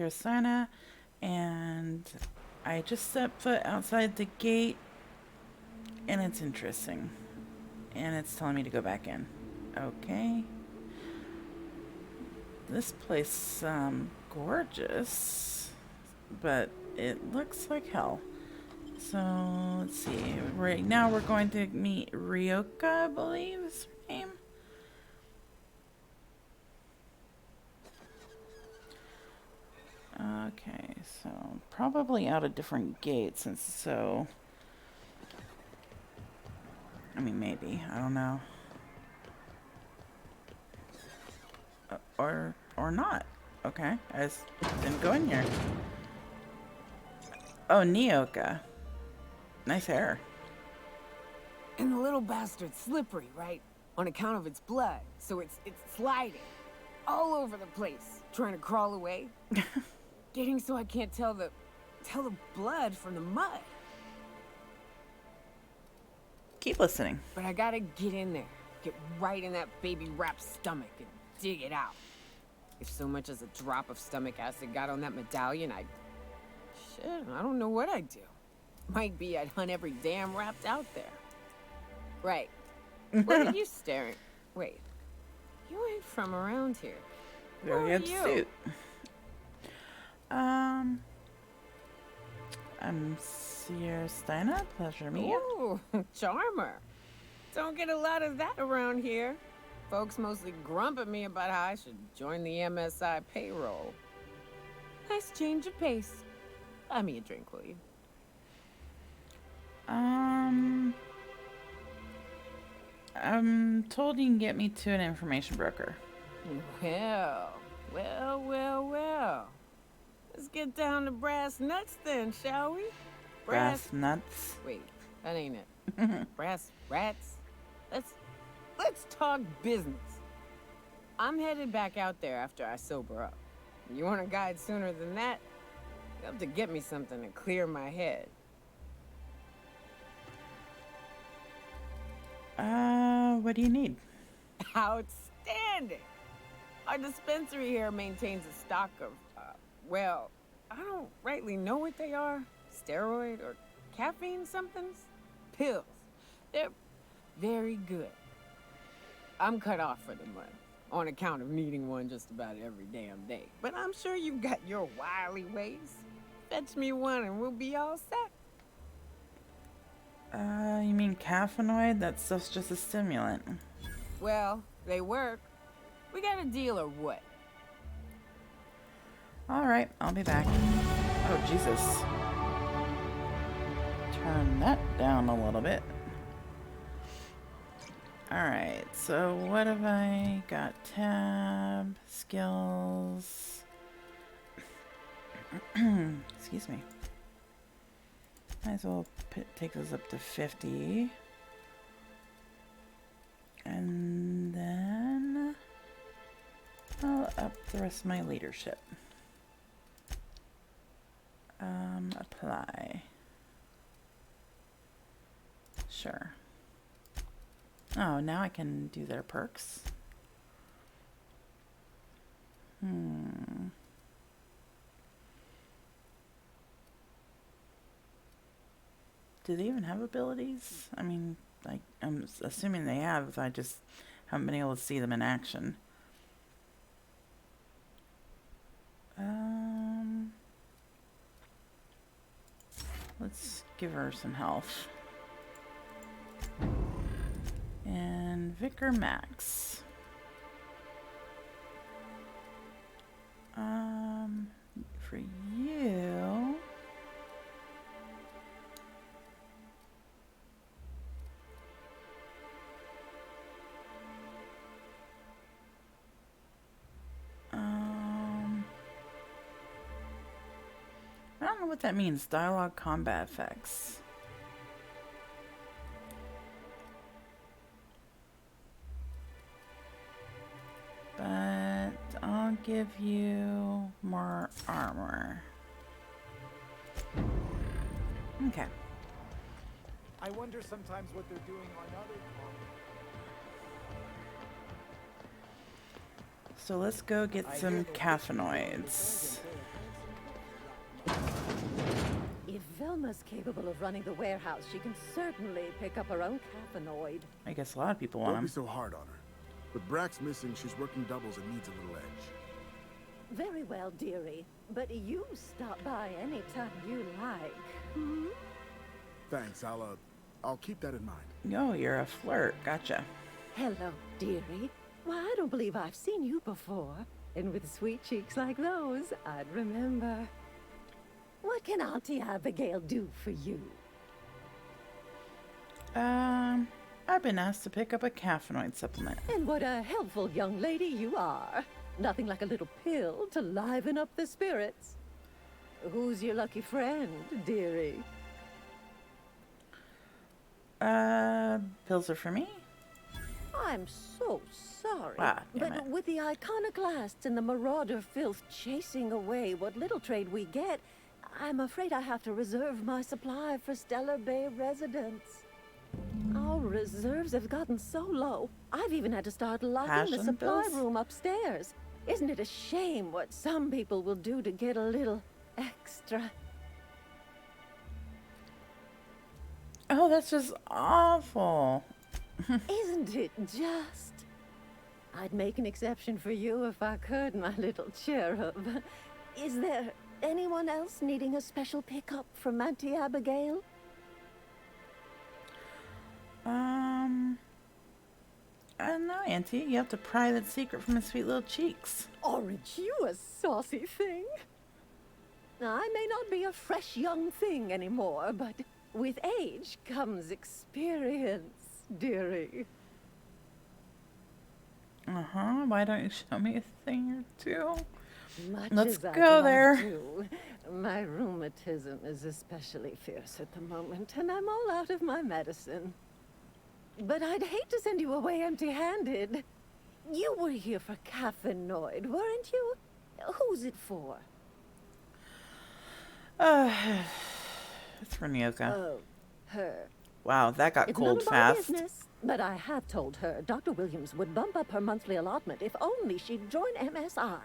Ciarasteina, and I just set foot outside the gate, and it's interesting. And it's telling me to go back in. Okay. This place, gorgeous, but it looks like hell. So, let's see. Right now we're going to meet Ryoka, I believe is her name. Okay, so probably out a different gate since so... I mean, maybe. I don't know. Or not. Okay, I just didn't go in here. Oh, Nyoka. Nice hair. And the little bastard's slippery, right? On account of its blood, so it's sliding all over the place, trying to crawl away. Getting so I can't tell the blood from the mud. Keep listening. But I gotta get in there, get right in that baby rap's stomach and dig it out. If so much as a drop of stomach acid got on that medallion, shit, I don't know what I'd do. Might be I'd hunt every damn wrapped out there. Right. What are you staring? Wait. You ain't from around here. Very good suit. I'm Ciarasteina. Pleasure to meet you. Ooh, charmer. Don't get a lot of that around here. Folks mostly grump at me about how I should join the MSI payroll. Nice change of pace. Buy me a drink, will you? I'm told you can get me to an information broker. Well. Let's get down to brass nuts then, shall we? Brass nuts? Wait, that ain't it. Brass rats? Let's talk business. I'm headed back out there after I sober up. You want a guide sooner than that? You have to get me something to clear my head. What do you need? Outstanding! Our dispensary here maintains a stock of, well, I don't rightly know what they are. Steroid or caffeine somethings? Pills. They're very good. I'm cut off for the month, on account of needing one just about every damn day. But I'm sure you've got your wily ways. Fetch me one and we'll be all set. You mean caffeinoid? That stuff's just a stimulant. Well, they work. We got a deal or what? Alright, I'll be back. Oh, Jesus. Turn that down a little bit. Alright, so what have I got? Tab, skills. Excuse me. Might as well take this up to 50. And then I'll up the rest of my leadership. Apply. Sure. Oh, now I can do their perks. Do they even have abilities? I mean, I'm assuming they have. I just haven't been able to see them in action. Let's give her some health. And Vicar Max. For you... I don't know what that means. Dialogue combat effects. But I'll give you more armor. Okay. I wonder sometimes what they're doing on other planets. So let's go get some caffeinoids. Velma's capable of running the warehouse, she can certainly pick up her own caffeinoid. I guess a lot of people want Don't be him. so hard on her. With Brack's missing, she's working doubles and needs a little edge. Very well, dearie. But you stop by anytime you like. Hmm? Thanks, I'll keep that in mind. Oh, you're a flirt. Gotcha. Hello, dearie. Why, I don't believe I've seen you before. And with sweet cheeks like those, I'd remember. What can Auntie Abigail do for you? I've been asked to pick up a caffeinoid supplement. And what a helpful young lady you are. Nothing like a little pill to liven up the spirits. Who's your lucky friend, dearie? Pills are for me? I'm so sorry. Ah, damn but it. with the iconoclasts and the marauder filth chasing away what little trade we get, I'm afraid I have to reserve my supply for Stellar Bay residents. Our reserves have gotten so low, I've even had to start locking the Passion supply pills? room upstairs. Isn't it a shame what some people will do to get a little extra? Oh, that's just awful. Isn't it just? I'd make an exception for you if I could, my little cherub. Is there anyone else needing a special pickup from Auntie Abigail? No, Auntie. You have to pry that secret from his sweet little cheeks. Aren't you a saucy thing? I may not be a fresh young thing anymore, but with age comes experience, dearie. Uh-huh. Why don't you show me a thing or two? Much Let's as I'd go love there. to, my rheumatism is especially fierce at the moment, and I'm all out of my medicine. But I'd hate to send you away empty-handed. You were here for caffeinoid, weren't you? Who's it for? It's for Nyoka. Oh, her. Wow, that got It's cold none of my fast. business, but I have told her Dr. Williams would bump up her monthly allotment if only she'd join MSI.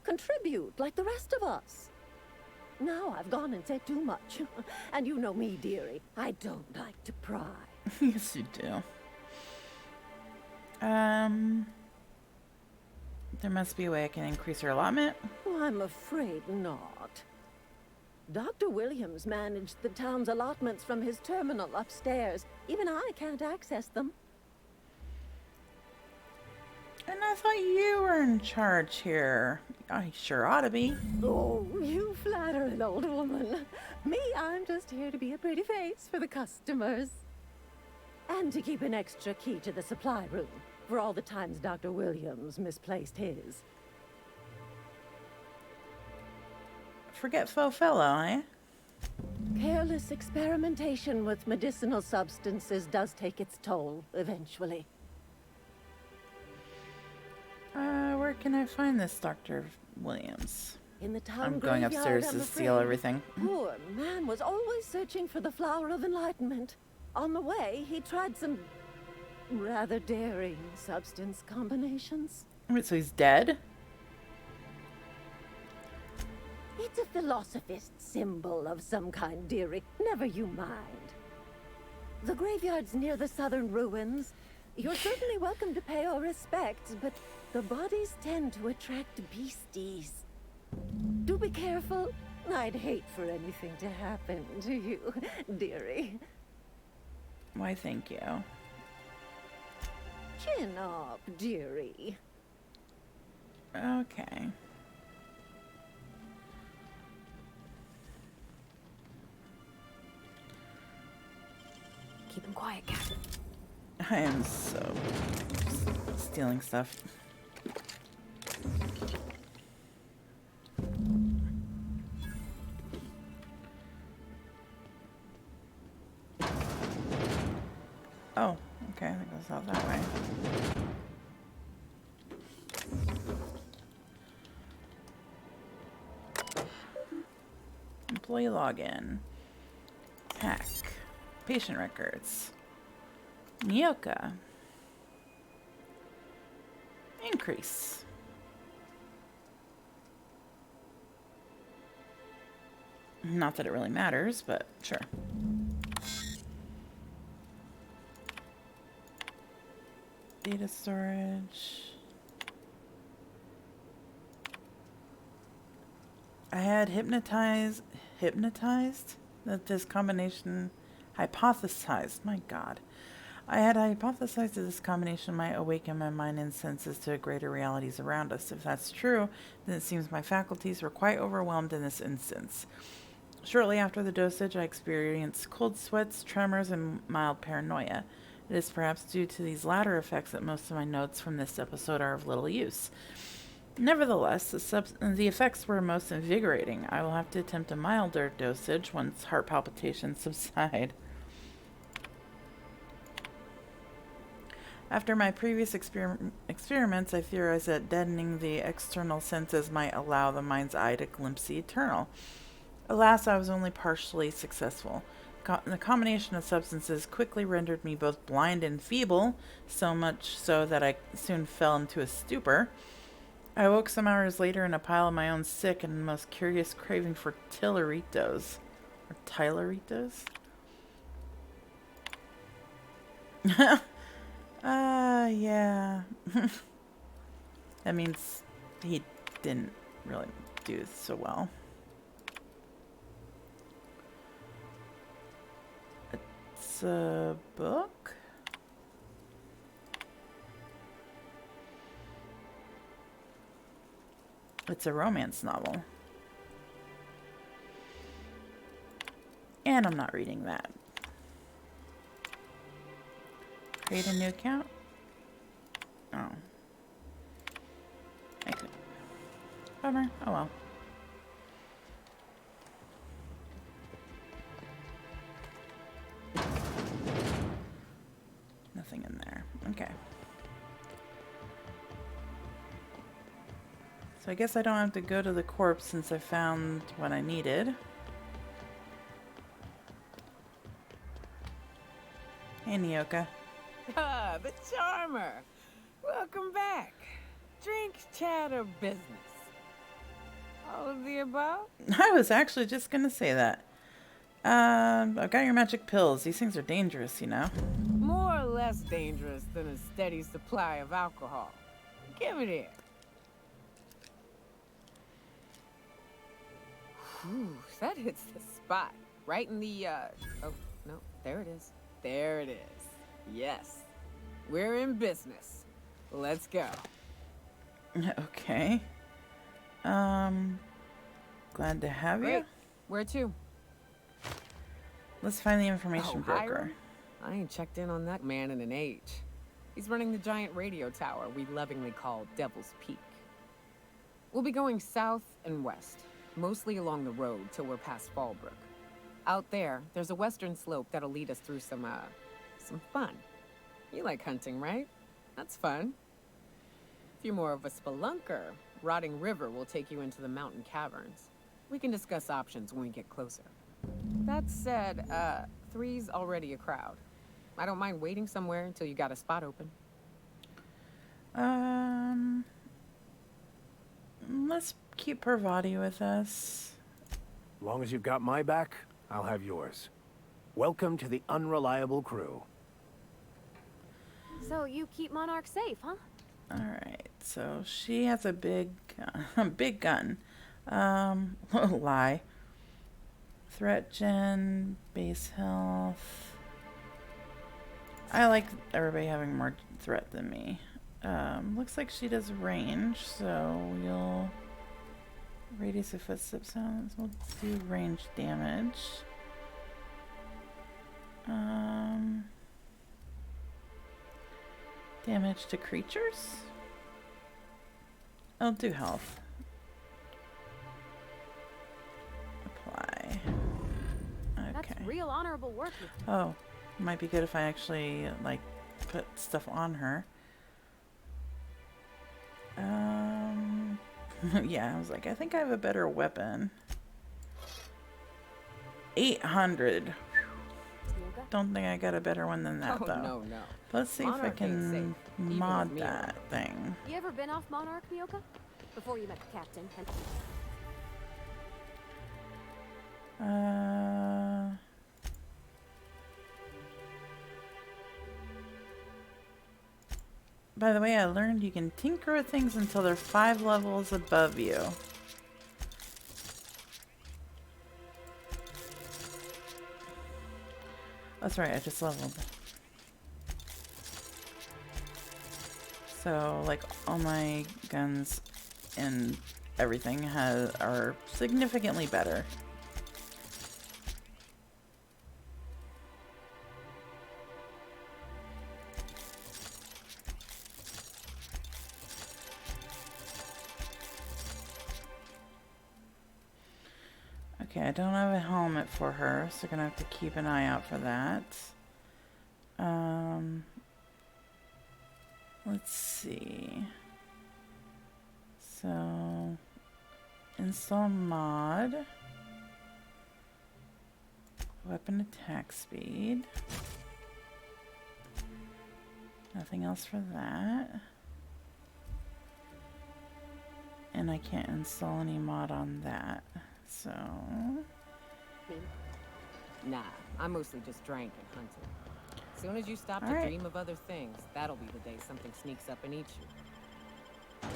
Contribute like the rest of us. Now I've gone and said too much. And you know me, dearie. I don't like to pry. Yes, you do. There must be a way I can increase her allotment. Oh, I'm afraid not. Dr. Williams managed the town's allotments from his terminal upstairs. Even I can't access them. And I thought you were in charge here. I sure ought to be. Oh, you flatter an old woman. Me, I'm just here to be a pretty face for the customers. And to keep an extra key to the supply room for all the times Dr. Williams misplaced his. Forgetful fellow, eh? Careless experimentation with medicinal substances does take its toll, eventually. Where can I find this Dr. Williams? In the town I'm going graveyard, upstairs I'm to steal afraid. everything. Poor man was always searching for the flower of enlightenment. On the way, he tried some rather daring substance combinations. Wait, so he's dead? It's a philosophist symbol of some kind, dearie. Never you mind. The graveyard's near the southern ruins. You're certainly welcome to pay our respects, but the bodies tend to attract beasties. Do be careful. I'd hate for anything to happen to you, dearie. Why, thank you. Chin up, dearie. Okay. Keep him quiet, Captain. I am so stealing stuff. Oh, okay, I think it goes out that way. Employee login. Hack. Patient records. Nyoka. Increase. Not that it really matters, but sure. Data storage. I had hypnotized that this combination hypothesized, my God. I had hypothesized that this combination might awaken my mind and senses to greater realities around us. If that's true, then it seems my faculties were quite overwhelmed in this instance. Shortly after the dosage, I experienced cold sweats, tremors, and mild paranoia. It is perhaps due to these latter effects that most of my notes from this episode are of little use. Nevertheless, the effects were most invigorating. I will have to attempt a milder dosage once heart palpitations subside. After my previous experiments, I theorized that deadening the external senses might allow the mind's eye to glimpse the eternal. Alas, I was only partially successful. The combination of substances quickly rendered me both blind and feeble, so much so that I soon fell into a stupor. I woke some hours later in a pile of my own sick and most curious craving for Tyleritos. Or Tyleritos? Yeah. That means he didn't really do so well. It's a book? It's a romance novel. And I'm not reading that. Create a new account? Oh. I could. Bummer. Oh well. Nothing in there. Okay. So I guess I don't have to go to the corpse since I found what I needed. Hey, Nyoka. Ah, the charmer. Welcome back. Drink, chat, or business? All of the above? I was actually just gonna say that. I've got your magic pills. These things are dangerous, you know. More or less dangerous than a steady supply of alcohol. Give it here. Whew, that hits the spot. Right in the, oh, no, there it is. There it is. Yes. We're in business. Let's go. Okay. Glad to have you. Great. Where to? Let's find the information broker. Hiram? I ain't checked in on that man in an age. He's running the giant radio tower we lovingly call Devil's Peak. We'll be going south and west, mostly along the road till we're past Fallbrook. Out there, there's a western slope that'll lead us through some fun. You like hunting, right? That's fun. If you're more of a spelunker, Rotting River will take you into the mountain caverns. We can discuss options when we get closer. That said, 3's already a crowd. I don't mind waiting somewhere until you got a spot open. Let's keep Parvati with us. As long as you've got my back, I'll have yours. Welcome to the unreliable crew. So you keep Monarch safe, huh? Alright, so she has a big gun. Lie. Threat gen, base health. I like everybody having more threat than me. Looks like she does range, so we'll... Radius of footstep sounds. We'll do range damage. Damage to creatures? I'll do health. Apply. Okay. That's real honorable work. Oh, might be good if I actually, like, put stuff on her. Yeah, I was like, I think I have a better weapon. 800. Don't think I got a better one than that, though. No. Let's see Monarch if I ain't can safe, even mod with me that thing. You ever been off Monarch, Nyoka? Before you met the captain. By the way, I learned you can tinker with things until they're 5 levels above you. That's right, I just leveled. So, like, all my guns and everything are significantly better. Okay, I don't have a helmet for her, so gonna have to keep an eye out for that. Let's see. So, install mod. Weapon attack speed. Nothing else for that. And I can't install any mod on that. So... Nah, I mostly just drank and hunted. As soon as you stop to Alright. dream of other things, that'll be the day something sneaks up and eats you.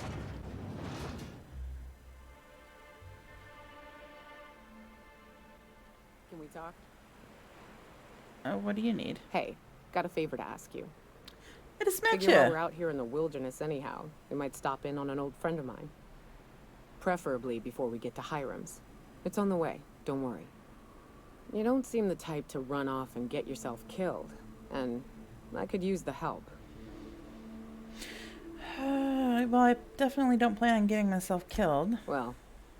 Can we talk? what do you need? Hey, got a favor to ask you. I just met Figure while we're you. out here in the wilderness anyhow, we might stop in on an old friend of mine. Preferably before we get to Hiram's. It's on the way, don't worry. You don't seem the type to run off and get yourself killed, and I could use the help. Well, I definitely don't plan on getting myself killed. Well,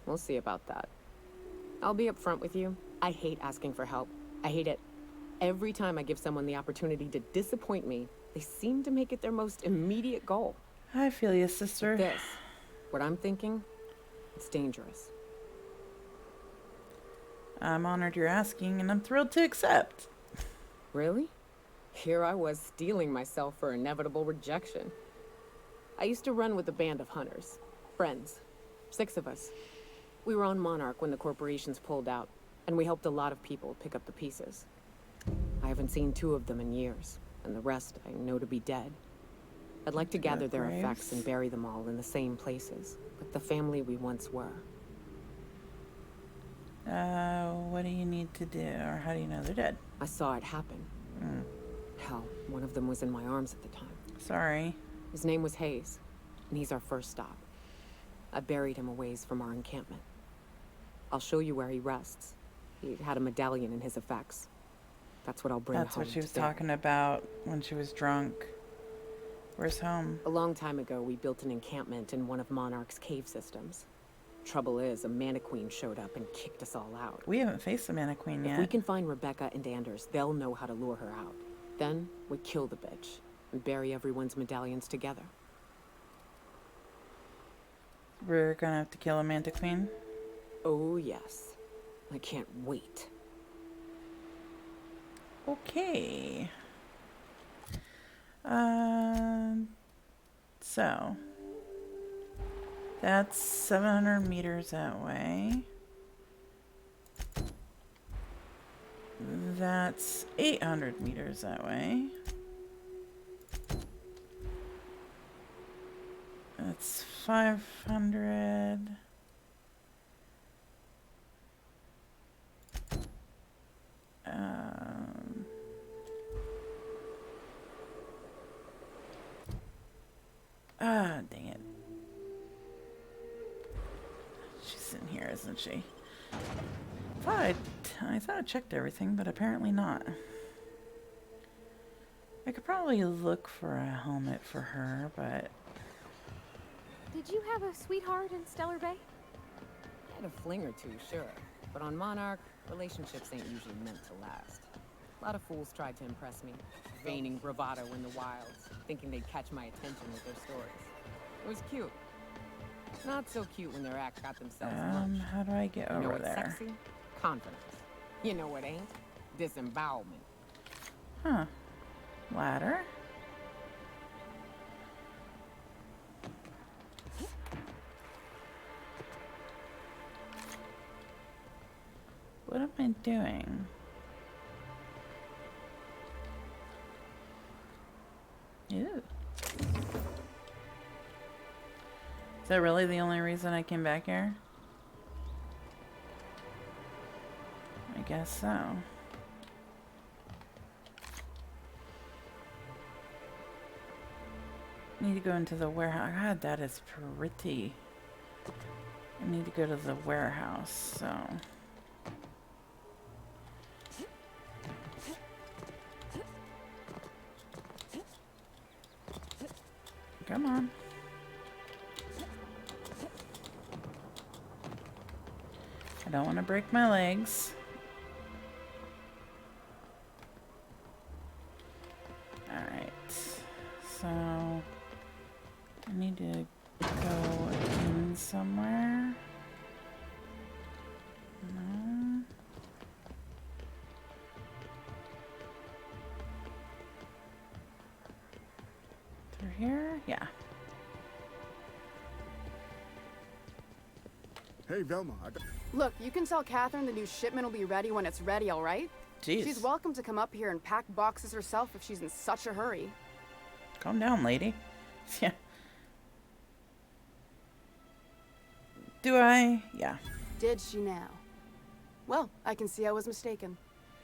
we'll see about that. I'll be upfront with you. I hate asking for help. I hate it. Every time I give someone the opportunity to disappoint me, they seem to make it their most immediate goal. I feel you, sister. This, what I'm thinking, it's dangerous. I'm honored you're asking, and I'm thrilled to accept. Really? Here I was steeling myself for inevitable rejection. I used to run with a band of hunters. Friends. 6 of us. We were on Monarch when the corporations pulled out, and we helped a lot of people pick up the pieces. I haven't seen 2 of them in years, and the rest I know to be dead. I'd like to gather their graves. effects and bury them all in the same places, like the family we once were. What do you need to do, or how do you know they're dead? I saw it happen. Hell, one of them was in my arms at the time. Sorry. His name was Hayes, and he's our first stop. I buried him a ways from our encampment. I'll show you where he rests. He had a medallion in his effects. That's what I'll bring That's home what she was today. talking about when she was drunk. Where's home? A long time ago, we built an encampment in one of Monarch's cave systems. Trouble is, a Maniqueen showed up and kicked us all out. We haven't faced the Maniqueen If yet. we can find Rebecca and Anders, they'll know how to lure her out. Then, we kill the bitch and bury everyone's medallions together. We're gonna have to kill a Manta Queen. Oh, yes. I can't wait. Okay. So that's 700 meters that way. That's 800 meters that way. That's 500. Dang it. She's in here, isn't she? I thought I checked everything, but apparently not. I could probably look for a helmet for her, but... Did you have a sweetheart in Stellar Bay? I had a fling or two, sure. But on Monarch, relationships ain't usually meant to last. A lot of fools tried to impress me, feigning bravado in the wilds, thinking they'd catch my attention with their stories. It was cute. Not so cute when their act got themselves munched. how do I get You know over what's there? sexy? Confidence. You know what ain't? Disembowelment. Huh. Ladder? What am I doing? Ew. Is that really the only reason I came back here? I guess so. Need to go into the warehouse. God, that is pretty. I need to go to the warehouse, so. Come on. I don't want to break my legs. Alright. So, I need to go in somewhere. No. Through here? Yeah. Hey, Velma, I got... Look, you can tell Catherine the new shipment will be ready when it's ready, all right? Jeez. She's welcome to come up here and pack boxes herself if she's in such a hurry. Calm down, lady. Yeah. Do I? Yeah. Did she now? Well, I can see I was mistaken.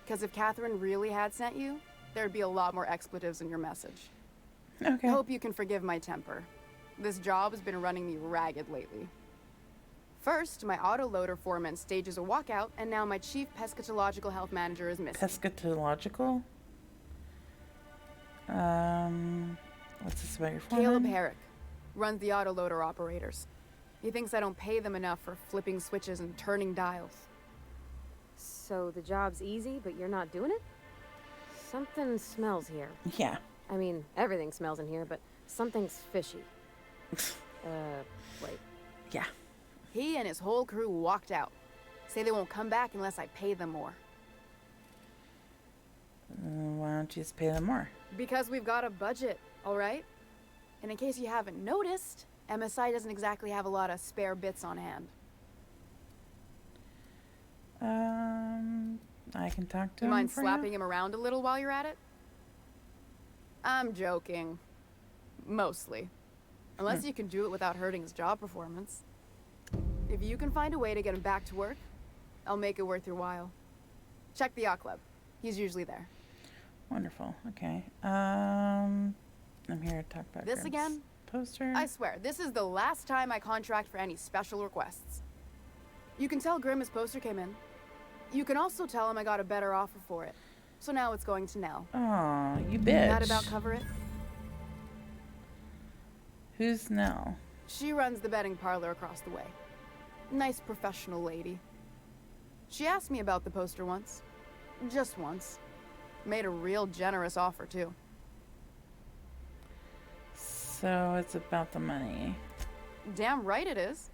Because if Catherine really had sent you, there'd be a lot more expletives in your message. Okay. I hope you can forgive my temper. This job has been running me ragged lately. First, my autoloader foreman stages a walkout, and now my chief pescatological health manager is missing. Pescatological? What's this about your foreman? Caleb Herrick runs the autoloader operators. He thinks I don't pay them enough for flipping switches and turning dials. So the job's easy, but you're not doing it? Something smells here. Yeah. I mean, everything smells in here, but something's fishy. Wait. Yeah. He and his whole crew walked out. Say they won't come back unless I pay them more. Why don't you just pay them more? Because we've got a budget, all right? And in case you haven't noticed, MSI doesn't exactly have a lot of spare bits on hand. I can talk to You him mind for slapping him around a little while you're at it? I'm joking. Mostly. Unless you can do it without hurting his job performance. If you can find a way to get him back to work, I'll make it worth your while. Check the yacht club. He's usually there. Wonderful. Okay. I'm here to talk about This Grimm's again? poster. I swear, this is the last time I contract for any special requests. You can tell Grimm his poster came in. You can also tell him I got a better offer for it. So now it's going to Nell. Aw, you bitch. That about cover it? Who's Nell? She runs the betting parlor across the way. Nice professional lady. She asked me about the poster once. Just once. Made a real generous offer, too. So it's about the money. Damn right it is.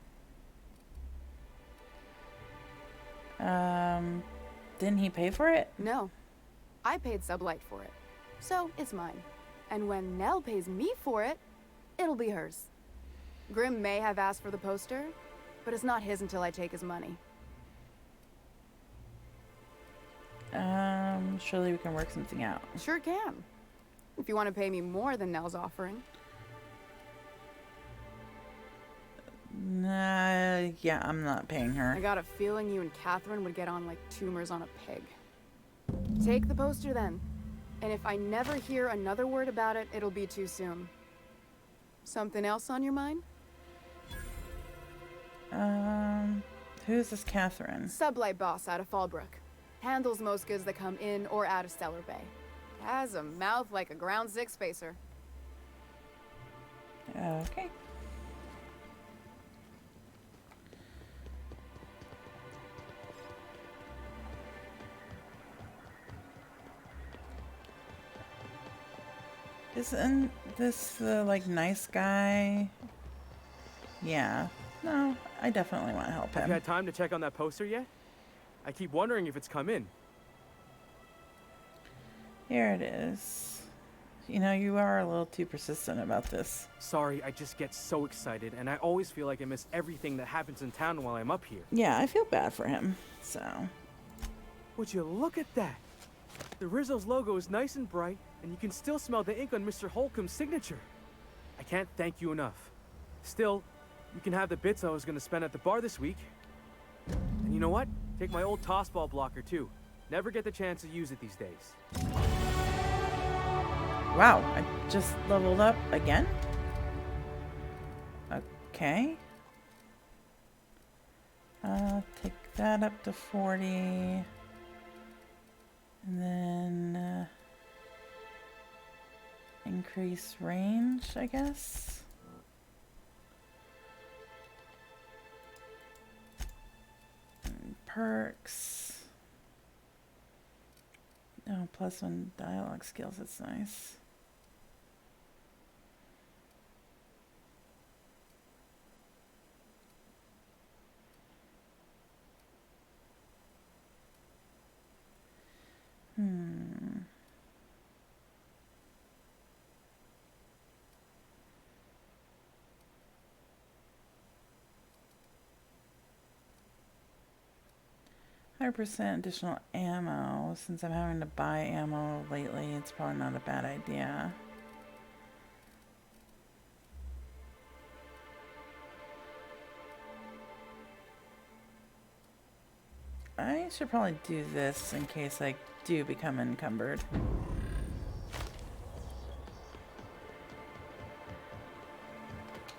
Didn't he pay for it? No. I paid Sublight for it. So it's mine. And when Nell pays me for it, it'll be hers. Grimm may have asked for the poster, but it's not his until I take his money. Surely we can work something out. Sure can. If you want to pay me more than Nell's offering. Nah, yeah, I'm not paying her. I got a feeling you and Catherine would get on like tumors on a pig. Take the poster then. And if I never hear another word about it, it'll be too soon. Something else on your mind? Who's this Catherine? Sublight boss out of Fallbrook. Handles most goods that come in or out of Stellar Bay. Has a mouth like a ground six spacer. Okay. Isn't this the, like, nice guy? Yeah. No, I definitely want to help Have him. you had time to check on that poster yet? I keep wondering if it's come in. Here it is. You know, you are a little too persistent about this. Sorry, I just get so excited, and I always feel like I miss everything that happens in town while I'm up here. Yeah, I feel bad for him, so. Would you look at that? The Rizzo's logo is nice and bright, and you can still smell the ink on Mr. Holcomb's signature. I can't thank you enough. Still, You can have the bits I was gonna spend at the bar this week. And you know what? Take my old tossball blocker too. Never get the chance to use it these days. Wow, I just leveled up again? Okay. Take that up to 40. And then increase range, I guess. And perks. Oh, +1 dialogue skills, that's nice. Hmm. %, additional ammo. Since I'm having to buy ammo lately, it's probably not a bad idea. I should probably do this in case I do become encumbered.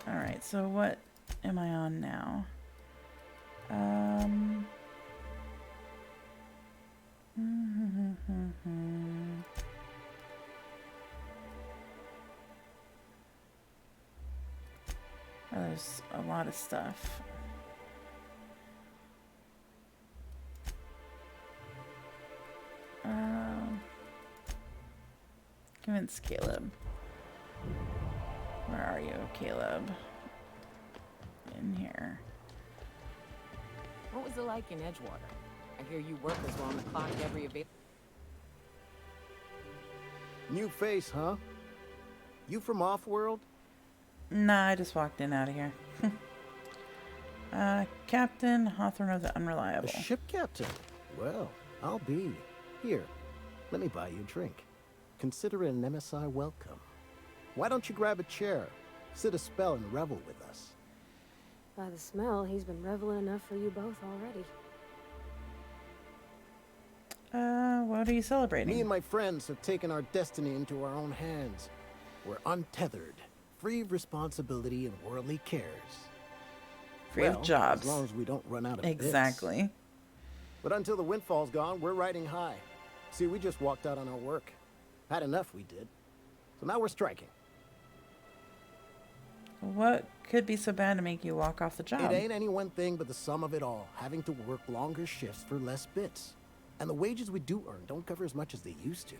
Alright, so what am I on now? Oh, there's a lot of stuff. Convince Caleb. Where are you, Caleb? In here. What was it like in Edgewater? I hear you workers were on the clock every New face, huh? You from Offworld? Nah, I just walked in out of here. Captain Hawthorne of the Unreliable. A ship captain? Well, I'll be. Here, let me buy you a drink. Consider it an MSI welcome. Why don't you grab a chair, sit a spell, and revel with us? By the smell, he's been reveling enough for you both already. What are you celebrating? Me and my friends have taken our destiny into our own hands. We're untethered, free of responsibility and worldly cares. Free of jobs. As long as we don't run out of Exactly. bits. But until the windfall's gone, we're riding high. See, we just walked out on our work. Had enough, we did. So now we're striking. What could be so bad to make you walk off the job? It ain't any one thing but the sum of it all, having to work longer shifts for less bits. And the wages we do earn don't cover as much as they used to.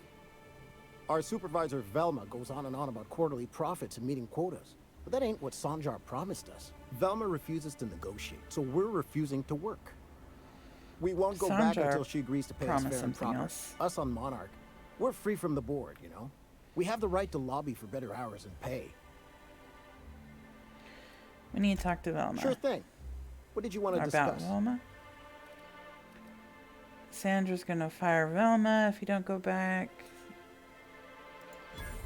Our supervisor, Velma, goes on and on about quarterly profits and meeting quotas. But that ain't what Sanjar promised us. Velma refuses to negotiate, so we're refusing to work. We won't go back until she agrees to pay us fair and proper. Us on Monarch, we're free from the board, you know? We have the right to lobby for better hours and pay. We need to talk to Velma. Sure thing. What did you want to discuss? About Velma? Sandra's gonna fire Velma if you don't go back.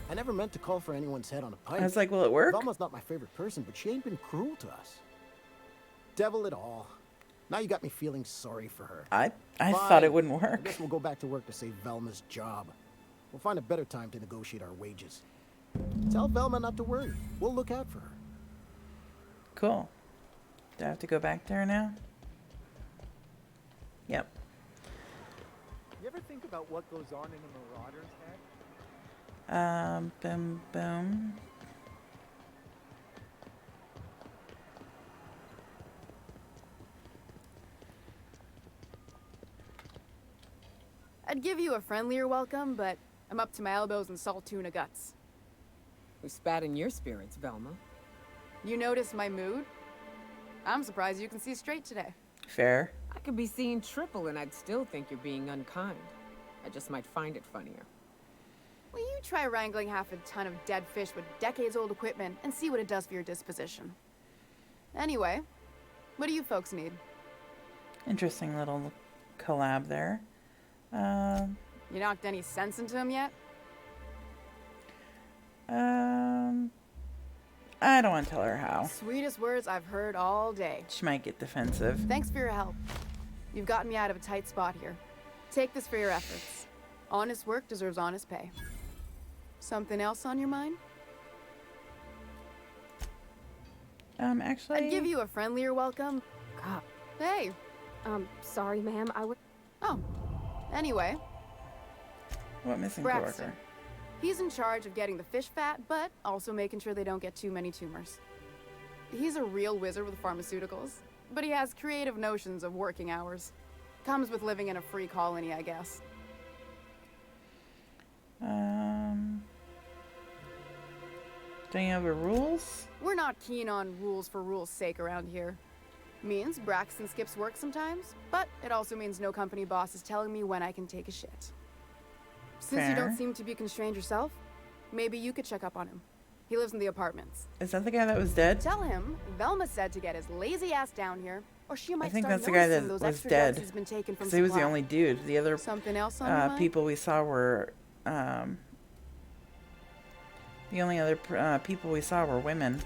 I never meant to call for anyone's head on a pike. I was like, will it work? Velma's not my favorite person, but she ain't been cruel to us. Devil it all. Now you got me feeling sorry for her. I thought it wouldn't work. I guess we'll go back to work to save Velma's job. We'll find a better time to negotiate our wages. Tell Velma not to worry. We'll look out for her. Cool. Do I have to go back there now? Yep. You ever think about what goes on in a marauder's head? Boom, boom. I'd give you a friendlier welcome, but I'm up to my elbows in salt tuna guts. Who spat in your spirits, Velma? You notice my mood? I'm surprised you can see straight today. Fair. I could be seeing triple and I'd still think you're being unkind. I just might find it funnier. Will you try wrangling half a ton of dead fish with decades-old equipment and see what it does for your disposition? Anyway, what do you folks need? Interesting little collab there. You knocked any sense into him yet? I don't want to tell her how. Sweetest words I've heard all day. She might get defensive. Thanks for your help. You've gotten me out of a tight spot here. Take this for your efforts. Honest work deserves honest pay. Something else on your mind? Actually... I'd give you a friendlier welcome. God. Hey. Sorry, ma'am. Oh. Anyway, What missing Braxton. coworker? He's in charge of getting the fish fat, but also making sure they don't get too many tumors. He's a real wizard with pharmaceuticals, but he has creative notions of working hours. Comes with living in a free colony, I guess. Do you have rules? We're not keen on rules for rules' sake around here. Means Braxton skips work sometimes, but it also means no company boss is telling me when I can take a shit. Since you don't Fair. seem to be constrained yourself, maybe you could check up on him. He lives in the apartments. Is that the guy that was dead? Tell him Velma said to get his lazy ass down here, or she might I think start that's the guy noticing that those was extra dead. drugs he's been taking from Because he was the supply. only dude. The other Something else on your mind? people we saw were... the only other people we saw were women.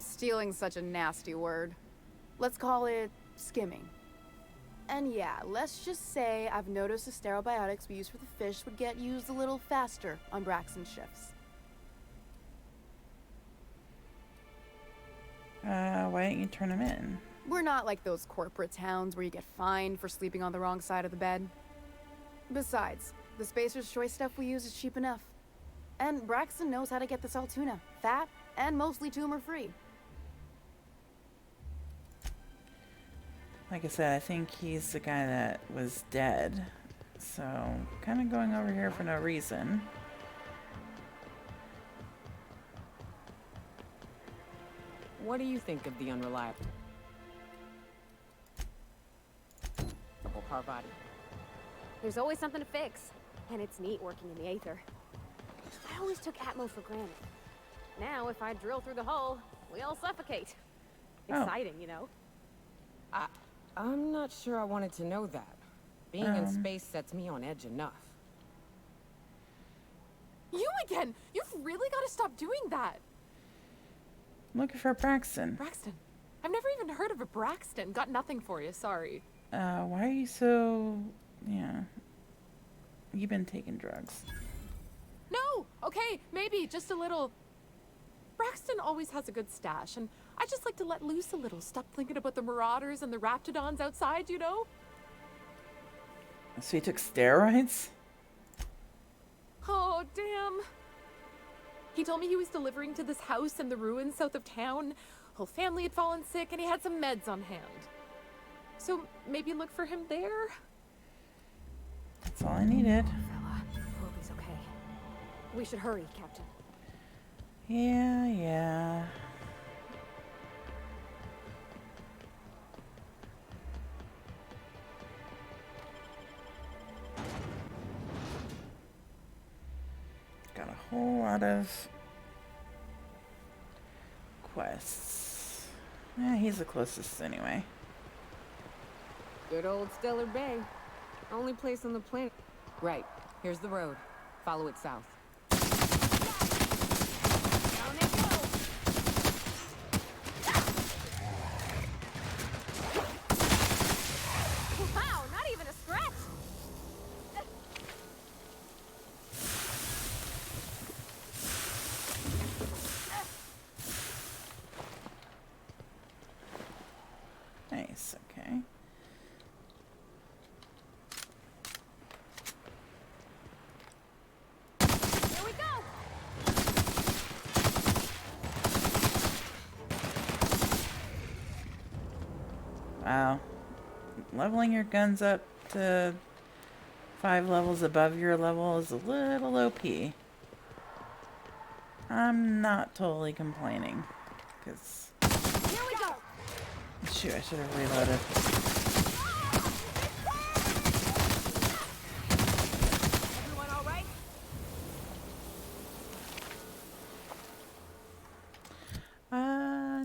Stealing's such a nasty word. Let's call it skimming. And yeah, let's just say I've noticed the sterile biotics we use for the fish would get used a little faster on Braxton shifts. Why don't you turn him in? We're not like those corporate towns where you get fined for sleeping on the wrong side of the bed. Besides, the Spacer's Choice stuff we use is cheap enough. And Braxton knows how to get this all tuna, fat, and mostly tumor-free. Like I said, I think he's the guy that was dead. So, kind of going over here for no reason. What do you think of the unreliable Parvati? There's always something to fix, and it's neat working in the Aether. I always took Atmo for granted. Now, if I drill through the hole, we all suffocate. Oh. Exciting, you know? I'm not sure I wanted to know that. Being in space sets me on edge enough. You again! You've really got to stop doing that! I'm looking for Braxton. Braxton. I've never even heard of a Braxton. Got nothing for you, sorry. Why are you so... Yeah. You've been taking drugs. No! Okay, maybe, just a little. Braxton always has a good stash, and I just like to let loose a little. Stop thinking about the marauders and the raptidons outside, you know? So he took steroids? Oh, damn. He told me he was delivering to this house in the ruins south of town. Whole family had fallen sick, and he had some meds on hand. So maybe look for him there? That's all I needed. Fella, hope he's okay. We should hurry, Captain. Yeah. Got a whole lot of quests. Yeah, he's the closest anyway. Good old Stellar Bay. Only place on the planet. Right. Here's the road. Follow it south. Down they go! Wow, not even a scratch! Nice, okay. Here we go! Wow. Leveling your guns up to 5 levels above your level is a little OP. I'm not totally complaining. Because... Here we go! Shoot, I should have reloaded. Everyone all right?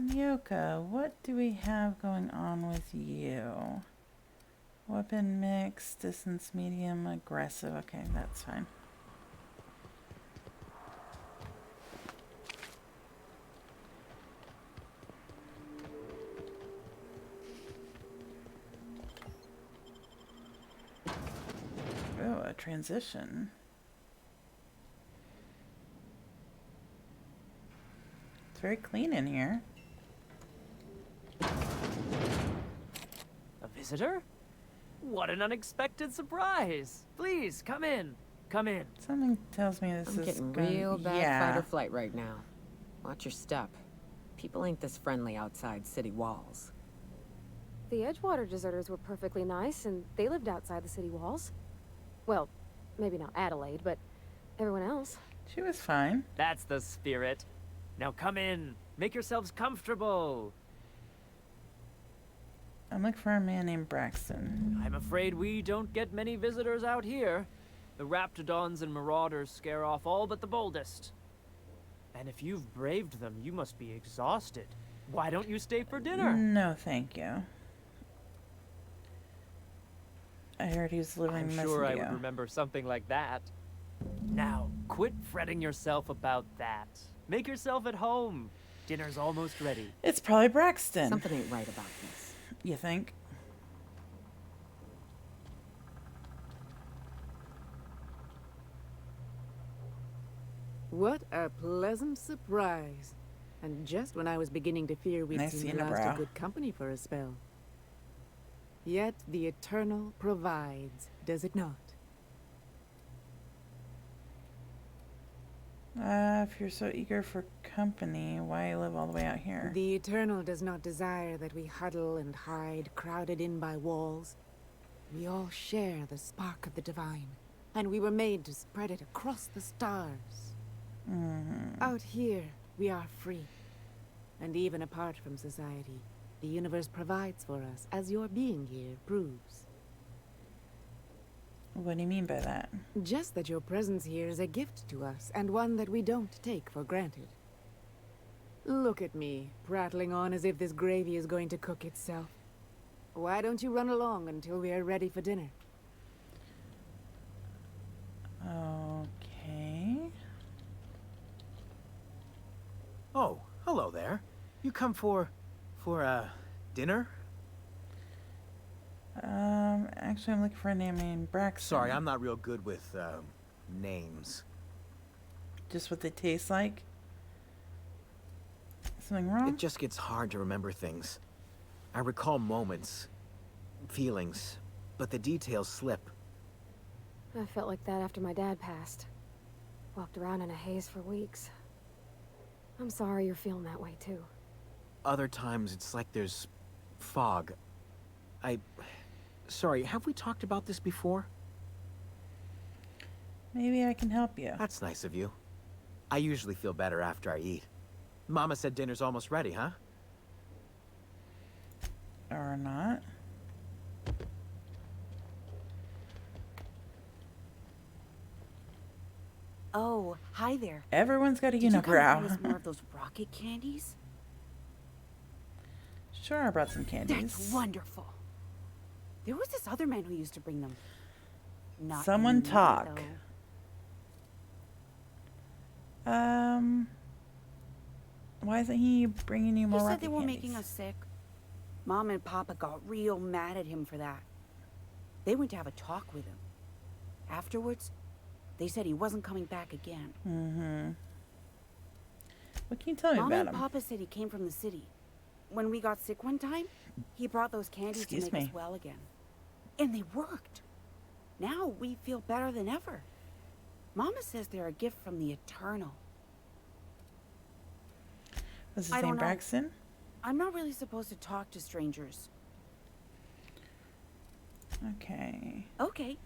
Nyoka, what do we have going on with you? Weapon mix, distance medium, aggressive. Okay, that's fine. that transition. It's very clean in here. A visitor? What an unexpected surprise! Please, come in. Come in. Something tells me this I'm is getting going... real bad yeah. fight or flight right now. Watch your step. People ain't this friendly outside city walls. The Edgewater deserters were perfectly nice, and they lived outside the city walls. Well, maybe not Adelaide, but everyone else. She was fine. That's the spirit. Now come in. Make yourselves comfortable. I'm looking for a man named Braxton. I'm afraid we don't get many visitors out here. The Raptidons and Marauders scare off all but the boldest. And if you've braved them, you must be exhausted. Why don't you stay for dinner? No, thank you. I heard he was living in I'm sure I would remember something like that. Now, quit fretting yourself about that. Make yourself at home. Dinner's almost ready. It's probably Braxton. Something ain't right about this. You think? What a pleasant surprise. And just when I was beginning to fear we'd Nice seen the unibrow. last of good company for a spell. Yet the Eternal provides, does it not? If you're so eager for company, why live all the way out here? The Eternal does not desire that we huddle and hide, crowded in by walls. We all share the spark of the divine, and we were made to spread it across the stars. Out here, we are free. And even apart from society, the universe provides for us, as your being here proves. What do you mean by that? Just that your presence here is a gift to us, and one that we don't take for granted. Look at me, prattling on as if this gravy is going to cook itself. Why don't you run along until we are ready for dinner? Okay. Oh, hello there. You come for dinner? Actually, I'm looking for a name named Braxton. Sorry, I'm not real good with, names. Just what they taste like? Something wrong? It just gets hard to remember things. I recall moments, feelings, but the details slip. I felt like that after my dad passed. Walked around in a haze for weeks. I'm sorry you're feeling that way, too. Other times, it's like there's fog. Sorry, have we talked about this before? Maybe I can help you. That's nice of you. I usually feel better after I eat. Mama said dinner's almost ready, huh? Or not. Oh, hi there. Everyone's got a Did you come unibrow. bring us more of those rocket candies? Sure, I brought some candies. That's wonderful. There was this other man who used to bring them. Not Someone anymore, talk. though. Why isn't he bringing you more He said rocket they were candies? making us sick. Mom and Papa got real mad at him for that. They went to have a talk with him. Afterwards, they said he wasn't coming back again. Mm-hmm. What can you tell me Mom about and him? Papa said he came from the city. When we got sick one time, he brought those candies Excuse to make me. us well again. And they worked. Now we feel better than ever. Mama says they're a gift from the Eternal. Was his I name don't know. Braxton? I'm not really supposed to talk to strangers. Okay. Okay.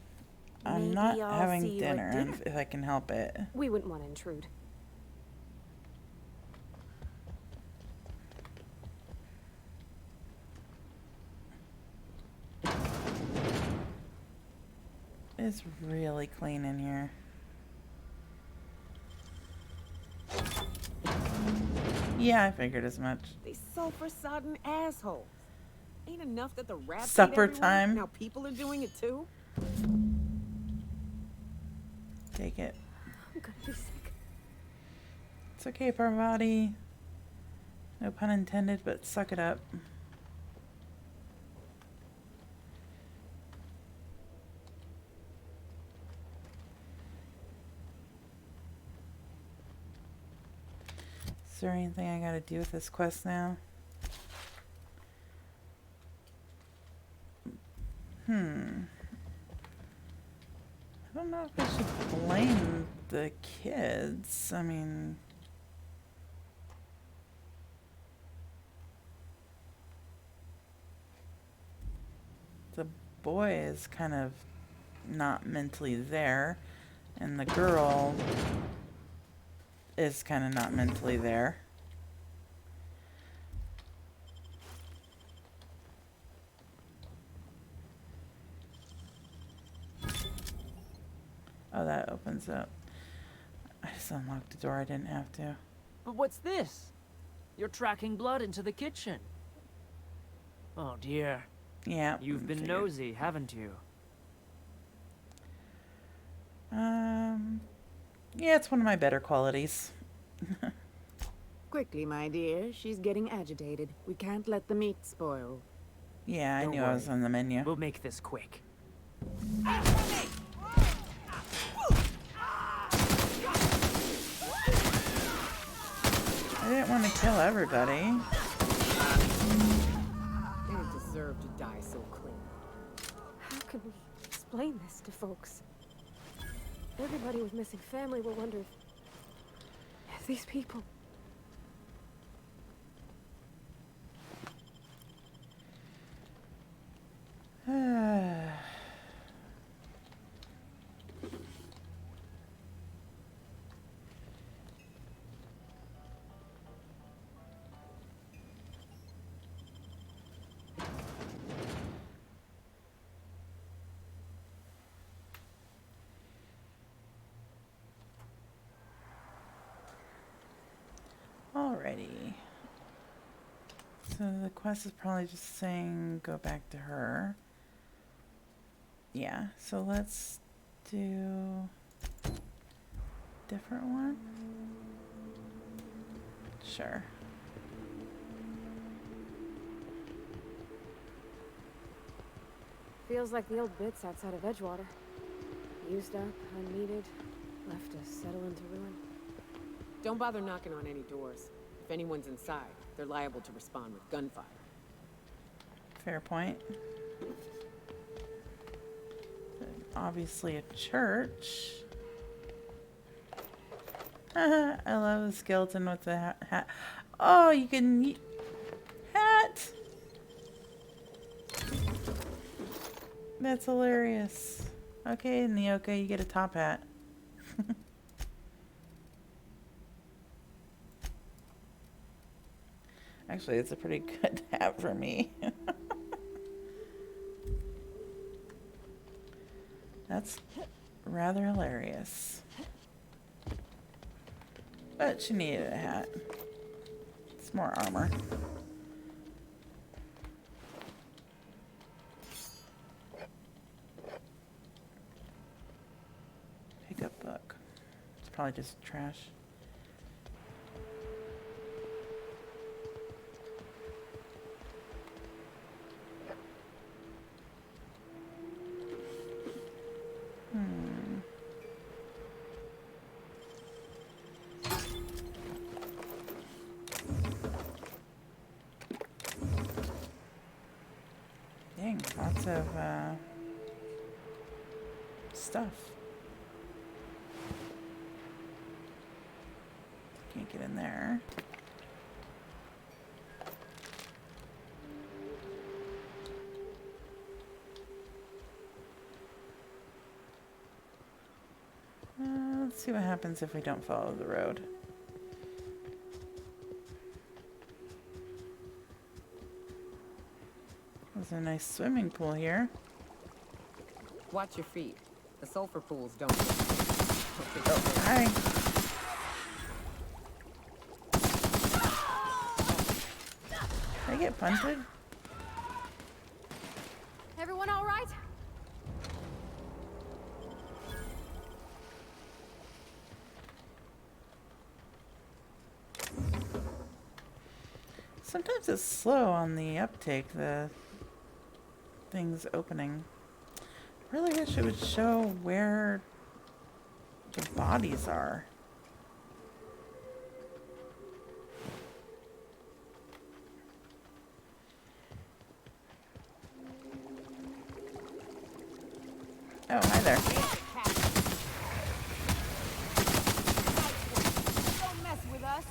I'm Maybe not I'll having see you at dinner, dinner. if I can help it. We wouldn't want to intrude. It's really clean in here. Yeah, I figured as much. They sulfur-sodden assholes. Ain't enough that the rats eat Supper everyone? time. Now people are doing it too? Take it. I'm gonna be sick. It's okay, Parvati. No pun intended, but suck it up. Is there anything I gotta do with this quest now? I don't know if I should blame the kids. I mean... the boy is kind of not mentally there, and the girl is kind of not mentally there. Oh, that opens up. I just unlocked the door. I didn't have to. But what's this? You're tracking blood into the kitchen. Oh dear. Yeah. You've been nosy, haven't you? Yeah, it's one of my better qualities. Quickly, my dear. She's getting agitated. We can't let the meat spoil. Yeah, I Don't knew I was worry. on the menu. We'll make this quick. I didn't want to kill everybody. They didn't deserve to die so clean. How can we explain this to folks? Everybody with missing family will wonder if these people... Alrighty. So the quest is probably just saying go back to her. Yeah, so let's do different one. Sure. Feels like the old bits outside of Edgewater. Used up, unneeded, left to settle into ruin. Don't bother knocking on any doors. If anyone's inside, they're liable to respond with gunfire. Fair point. Obviously a church. I love the skeleton with the hat. Oh, you can... hat! That's hilarious. Okay, Nyoka, you get a top hat. Actually, it's a pretty good hat for me. That's rather hilarious. But she needed a hat. It's more armor. Pick up book. It's probably just trash. Dang, lots of stuff. Can't get in there. Let's see what happens if we don't follow the road. There's a nice swimming pool here. Watch your feet. The sulfur pools don't. Oh, hi. Did I get punted? Everyone all right? Sometimes it's slow on the uptake, the things opening. Really wish it would show where the bodies are. Oh, hi there. Don't mess with us.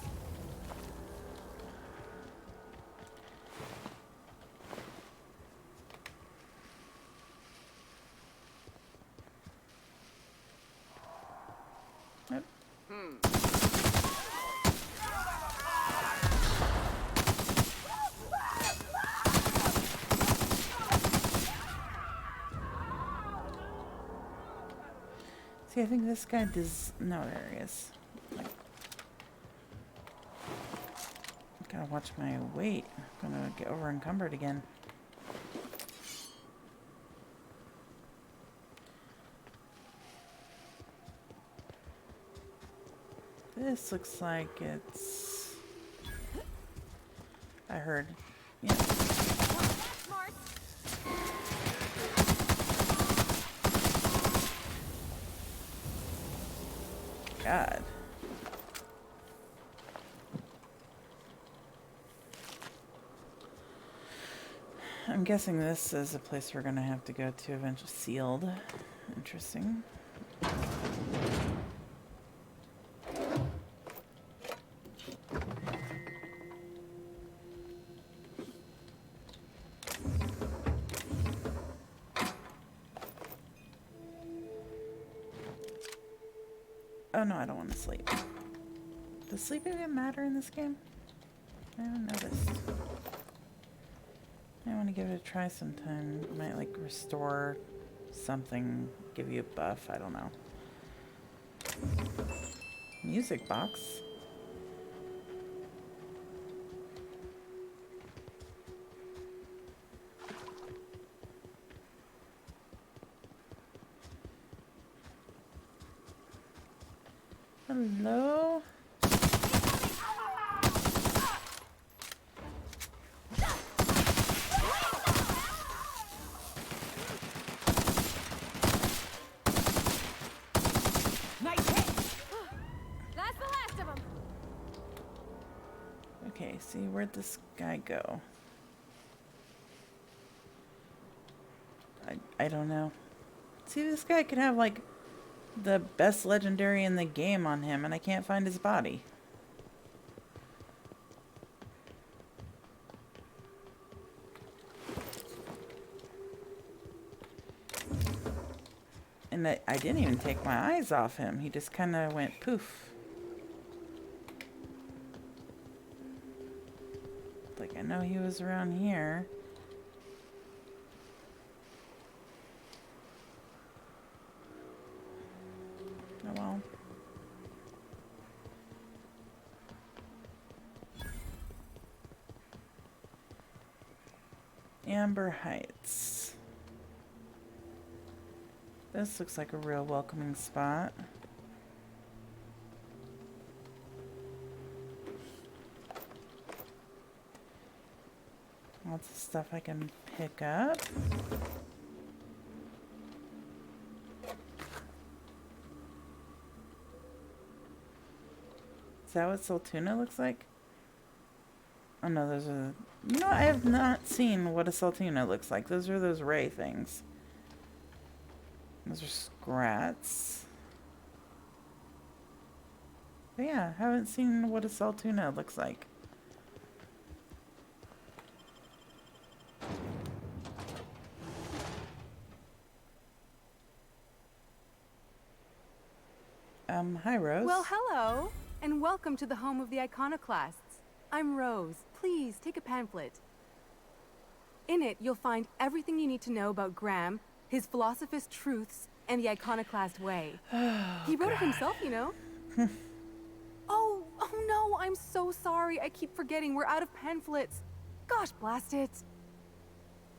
Yep. See, I think this guy does. No, there he is. Like, gotta watch my weight. I'm gonna get over encumbered again. This looks like it's. I heard. Yeah. God. I'm guessing this is a place we're gonna have to go to eventually. Sealed. Interesting. Oh no, I don't want to sleep. Does sleep even matter in this game? I haven't noticed. I want to give it a try sometime. It might like restore something, give you a buff, I don't know. Music box. Hello? That's the last of them. Okay, see, where'd this guy go? I don't know. See, this guy could have like the best legendary in the game on him, and I can't find his body. And I didn't even take my eyes off him. He just kind of went poof. Like, I know he was around here. Oh well. Amber Heights. This looks like a real welcoming spot. Lots of stuff I can pick up. Is that what Saltuna looks like? Oh no, those are... You know, I have not seen what a Saltuna looks like. Those are those ray things. Those are scrats. But yeah, I haven't seen what a Saltuna looks like. Hi, Rose. Well, hello, and welcome to the home of the Iconoclasts. I'm Rose. Please, take a pamphlet. In it, you'll find everything you need to know about Graham, his philosophist truths, and the Iconoclast way. He wrote it himself, you know. Oh no, I'm so sorry. I keep forgetting we're out of pamphlets. Gosh, blast it.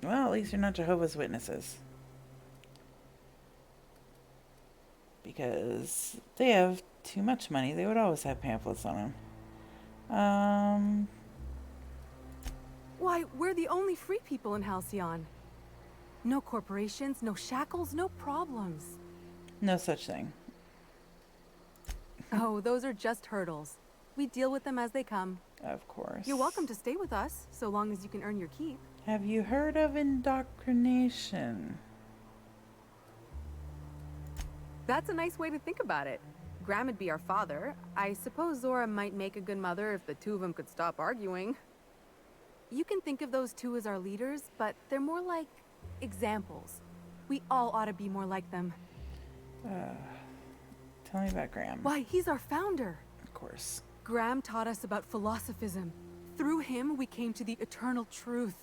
Well, at least you're not Jehovah's Witnesses. Because they have too much money. They would always have pamphlets on them. Why, we're the only free people in Halcyon. No corporations, no shackles, no problems. No such thing. Oh, those are just hurdles. We deal with them as they come. Of course. You're welcome to stay with us, so long as you can earn your keep. Have you heard of indoctrination? That's a nice way to think about it. Graham would be our father. I suppose Zora might make a good mother if the two of them could stop arguing. You can think of those two as our leaders, but they're more like examples. We all ought to be more like them. Tell me about Graham. Why, he's our founder. Of course. Graham taught us about philosophism. Through him, we came to the eternal truth.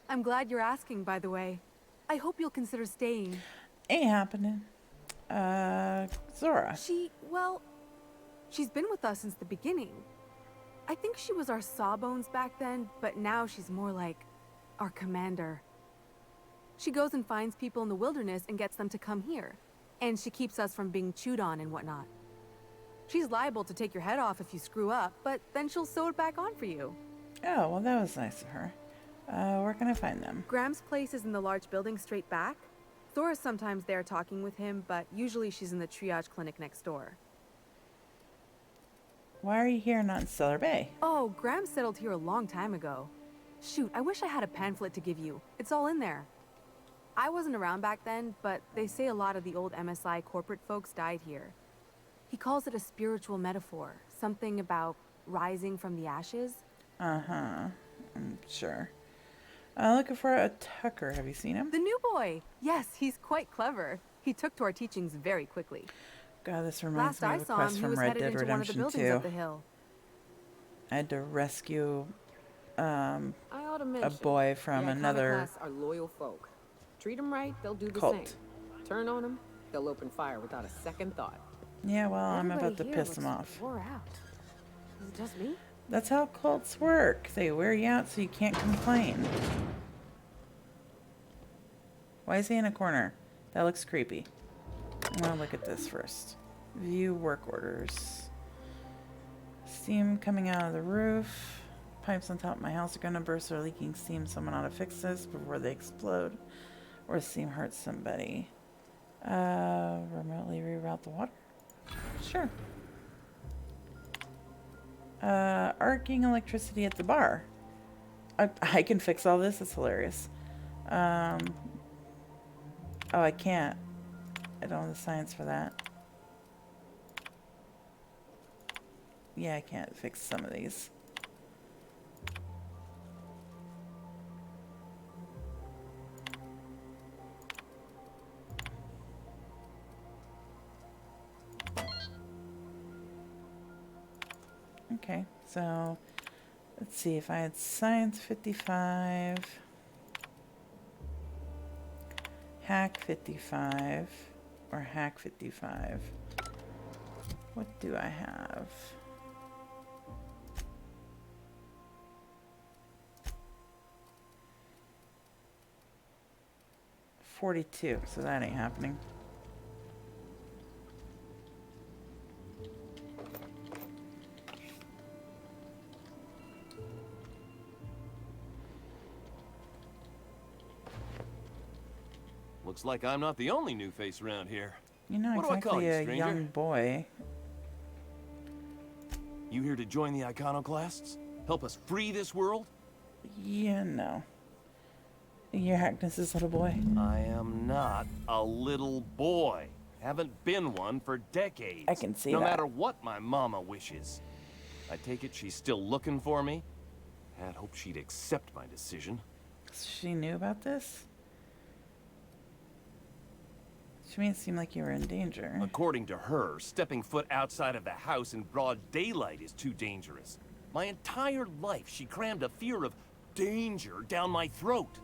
I'm glad you're asking, by the way. I hope you'll consider staying. Ain't happening. Zora. She's been with us since the beginning. I think she was our sawbones back then, but now she's more like our commander. She goes and finds people in the wilderness and gets them to come here. And she keeps us from being chewed on and whatnot. She's liable to take your head off if you screw up, but then she'll sew it back on for you. Oh, well, that was nice of her. Where can I find them? Graham's place is in the large building straight back. Thora's sometimes there talking with him, but usually she's in the triage clinic next door. Why are you here, not in Stellar Bay? Oh, Graham settled here a long time ago. Shoot, I wish I had a pamphlet to give you. It's all in there. I wasn't around back then, but they say a lot of the old MSI corporate folks died here. He calls it a spiritual metaphor, something about rising from the ashes. Uh-huh, I'm sure. Looking for a Tucker. Have you seen him? The new boy! Yes, he's quite clever. He took to our teachings very quickly. God, this reminds me of a Last I quest saw him, he from was Red headed Dead into one of the Redemption buildings 2. up the hill. I had to rescue I ought to mention, a boy from the another class are loyal folk. Treat them right, they'll do the cult. same. Turn on them, they'll open fire without a second thought. Yeah, well, I'm Everybody about to here piss them looks off. wore out. Is it just me? That's how cults work. They wear you out so you can't complain. Why is he in a corner? That looks creepy. I want to look at this first. View work orders. Steam coming out of the roof. Pipes on top of my house are going to burst or leaking steam. Someone ought to fix this before they explode. Or steam hurts somebody. Remotely reroute the water? Sure. Arcing electricity at the bar. I can fix all this. It's hilarious. Oh, I can't. I don't have the science for that. Yeah, I can't fix some of these. Okay, so let's see if I had science 55, hack 55, or hack 55. What do I have? $42, so that ain't happening. Looks like I'm not the only new face around here. You're not What do I call exactly you, a stranger? young boy. You here to join the iconoclasts? Help us free this world? Yeah, no. You're Agnes's little boy. I am not a little boy. Haven't been one for decades. I can see no that. matter what my mama wishes. I take it she's still looking for me? I'd hope she'd accept my decision. She knew about this? She made it seem like you were in danger. According to her, stepping foot outside of the house in broad daylight is too dangerous. My entire life, she crammed a fear of danger down my throat.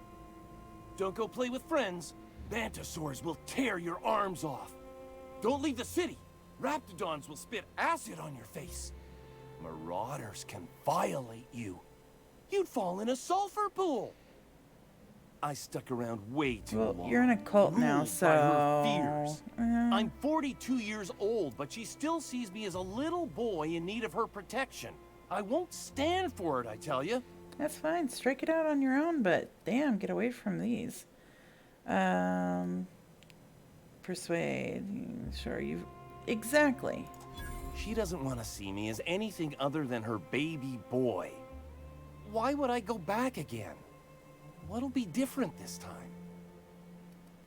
Don't go play with friends. Mantisaurs will tear your arms off. Don't leave the city. Raptidons will spit acid on your face. Marauders can violate you. You'd fall in a sulfur pool. I stuck around way too long. You're in a cult now, ruled so... by her fears. I'm 42 years old, but she still sees me as a little boy in need of her protection. I won't stand for it, I tell you. That's fine. Strike it out on your own, but damn, get away from these. Persuade. Sure, you... Exactly. She doesn't want to see me as anything other than her baby boy. Why would I go back again? What'll be different this time?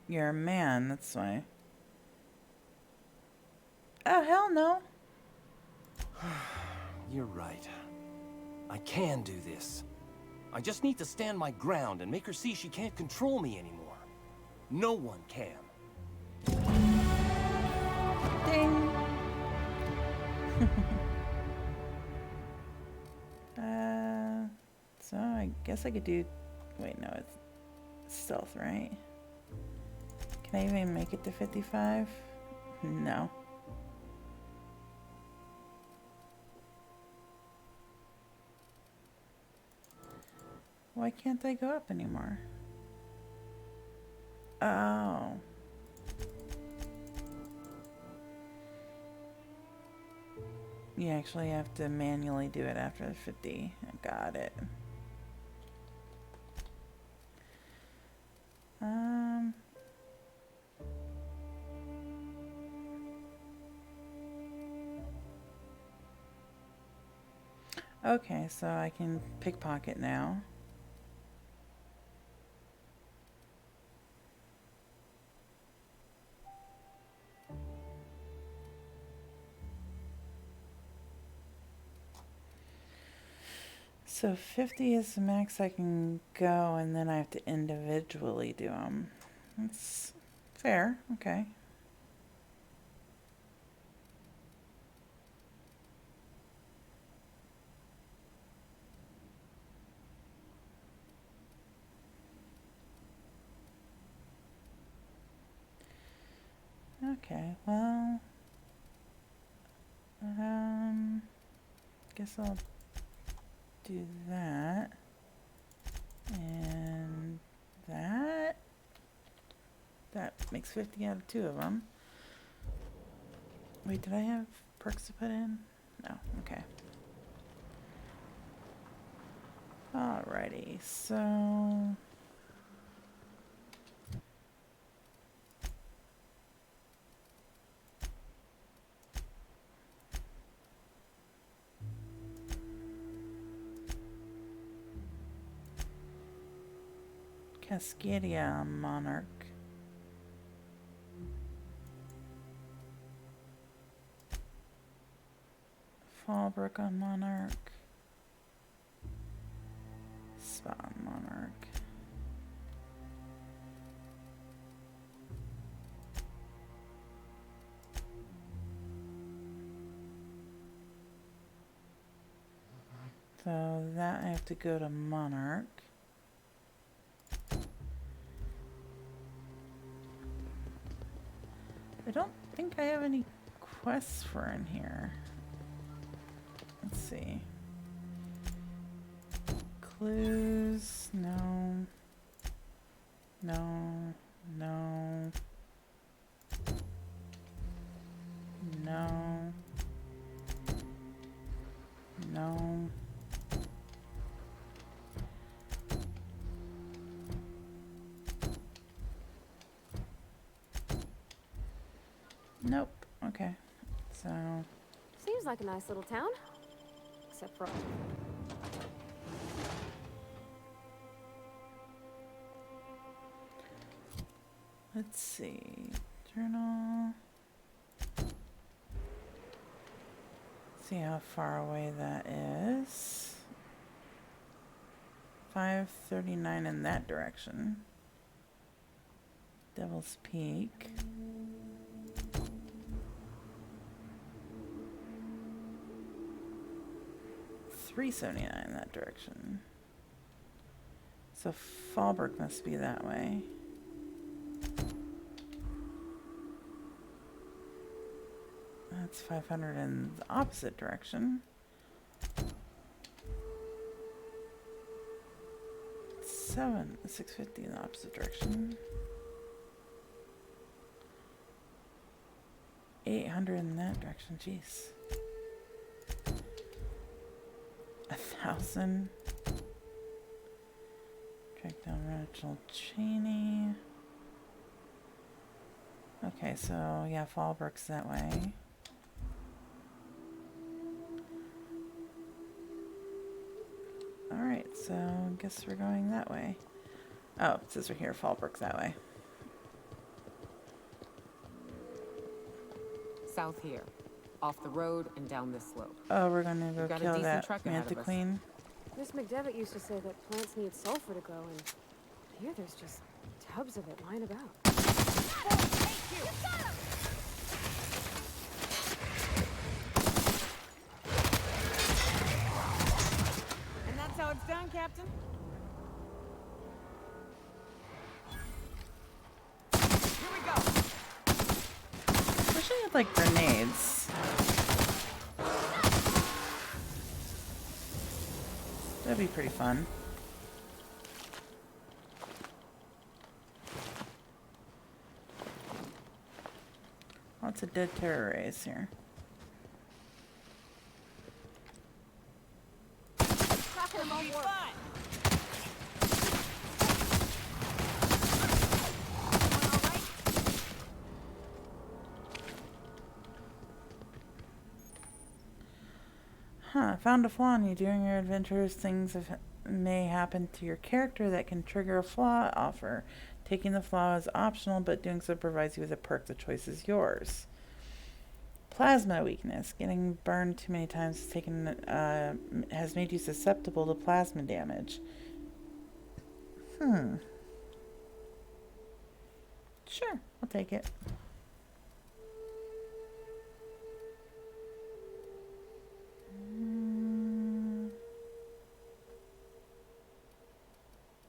You're a man, that's why. Oh, hell no. You're right. I can do this. I just need to stand my ground and make her see she can't control me anymore. No one can. Ding. So I guess I could do... Wait, no, it's stealth, right? Can I even make it to 55? No. Why can't I go up anymore? Oh. You actually have to manually do it after the 50. I got it. Okay, so I can pickpocket now. So 50 is the max I can go, and then I have to individually do them. That's fair, okay. Okay, well, guess I'll do that, and that. That makes 50 out of 2 of them. Wait, did I have perks to put in? No, okay. Alrighty, so... Cascadia Monarch. Fallbrook on Monarch. Spot on Monarch. So that I have to go to Monarch. I don't think I have any quests for in here. Let's see. Clues, no. No, no. No. No. Nope. Okay. So. Seems like a nice little town. Except for... Let's see. Journal. See how far away that is. 539 in that direction. Devil's Peak. $3.79 in that direction. So Fallbrook must be that way. That's 500 in the opposite direction. 650 in the opposite direction. 800 in that direction. Jeez. 1,000. Track down Rachel Cheney. Okay, so yeah, Fallbrook's that way. Alright, so I guess we're going that way. Oh, it says we're here, Fallbrook's that way. south here, off the road and down this slope. Oh, we're gonna go We've got a kill decent that trek ahead of us. Mantiqueen. Miss McDevitt used to say that plants need sulfur to grow, and here there's just tubs of it lying about. And that's how it's done, Captain. Here we go. Wish I had like grenades. That'd be pretty fun. Lots of dead terror rays here. Huh, found a flaw in you. During your adventures, things may happen to your character that can trigger a flaw offer. Taking the flaw is optional, but doing so provides you with a perk. The choice is yours. Plasma weakness. Getting burned too many times has made you susceptible to plasma damage. Sure, I'll take it.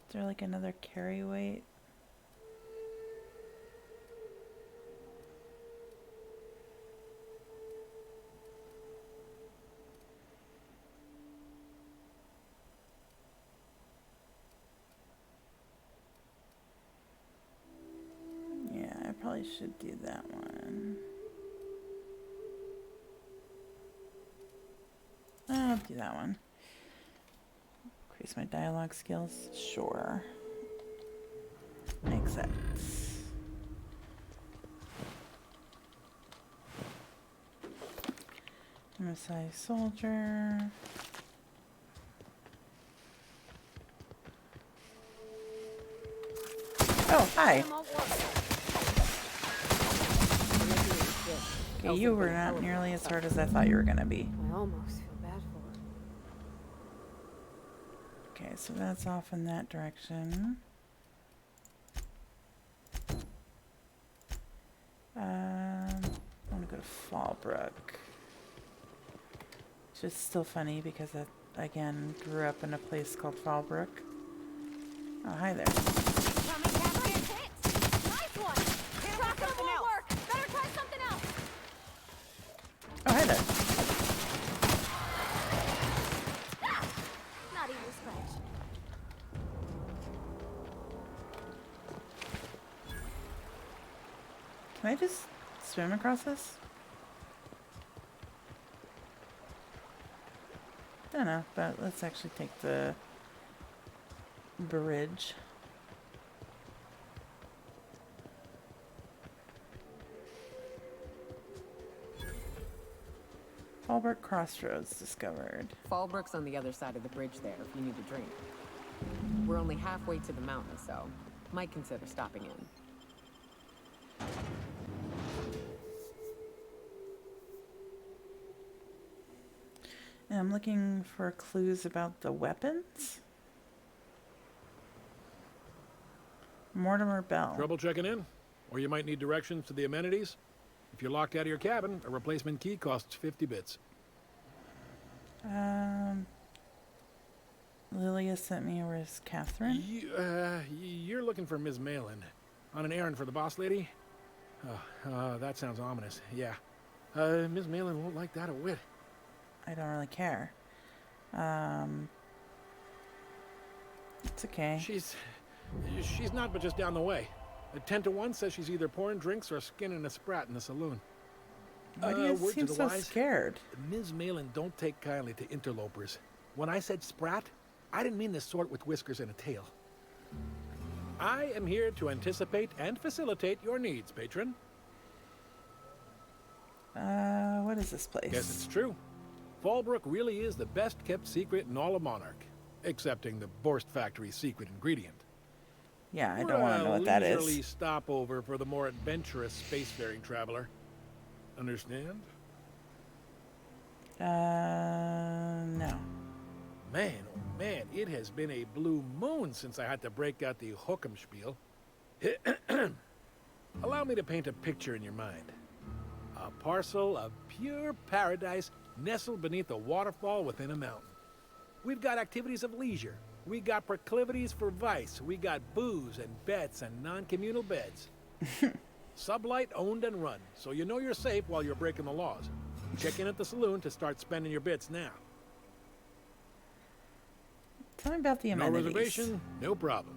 Is there like another carry weight? Yeah, I probably should do that one. I'll do that one. Increase my dialogue skills? Sure. Makes sense. MSI soldier. Oh, hi. Okay, you were not nearly as hard as I thought you were gonna be. I almost feel bad for her. Okay, so that's off in that direction. I want to go to Fallbrook. It's just still funny because I, again, grew up in a place called Fallbrook. Oh, hi there. Oh, hi there. Not even a scratch. Can I just swim across this? Don't know, but let's actually take the bridge. Fallbrook Crossroads discovered. Fallbrook's on the other side of the bridge there if you need a drink. We're only halfway to the mountain, so might consider stopping in. And I'm looking for clues about the weapons. Mortimer Bell. Trouble checking in? Or you might need directions to the amenities? If you're locked out of your cabin, a replacement key costs 50 bits. Lilia sent me, or is Catherine? You're looking for Ms. Malin. On an errand for the boss lady? That sounds ominous. Yeah. Ms. Malin won't like that a whit. I don't really care. It's okay. She's not but just down the way. A 10 to 1 says she's either pouring drinks or skinning a sprat in the saloon. Why do you word seem to the so wise, scared? Ms. Malin don't take kindly to interlopers. When I said sprat, I didn't mean the sort with whiskers and a tail. I am here to anticipate and facilitate your needs, patron. What is this place? Guess it's true. Fallbrook really is the best kept secret in all of Monarch, excepting the Borst Factory's secret ingredient. Yeah, I don't want to know what that is. Leisurely stopover for the more adventurous spacefaring traveler. Understand? No. Man, oh man, it has been a blue moon since I had to break out the Hookem Allow me to paint a picture in your mind. A parcel of pure paradise nestled beneath a waterfall within a mountain. We've got activities of leisure. We got proclivities for vice. We got booze and bets and non-communal beds. Sublight owned and run, so you know you're safe while you're breaking the laws. Check in at the saloon to start spending your bits now. Tell me about the amenities. No reservation, no problem.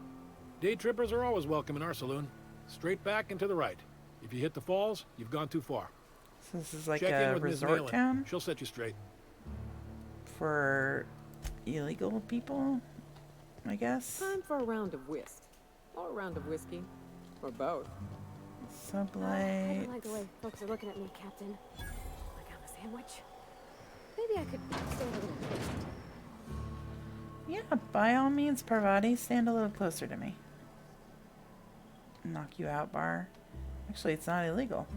Day trippers are always welcome in our saloon. Straight back and to the right. If you hit the falls, you've gone too far. So this is like Check in a with Miss resort Nayland. town She'll set you straight. for illegal people, I guess. Time for a round of whist. Or a round of whiskey. Or both. I Sublight. don't like the way folks are looking at me, Captain. Like I'm a sandwich. Maybe I could stand a little closer. Yeah, by all means, Parvati, stand a little closer to me. Knock you out, bar. Actually, it's not illegal.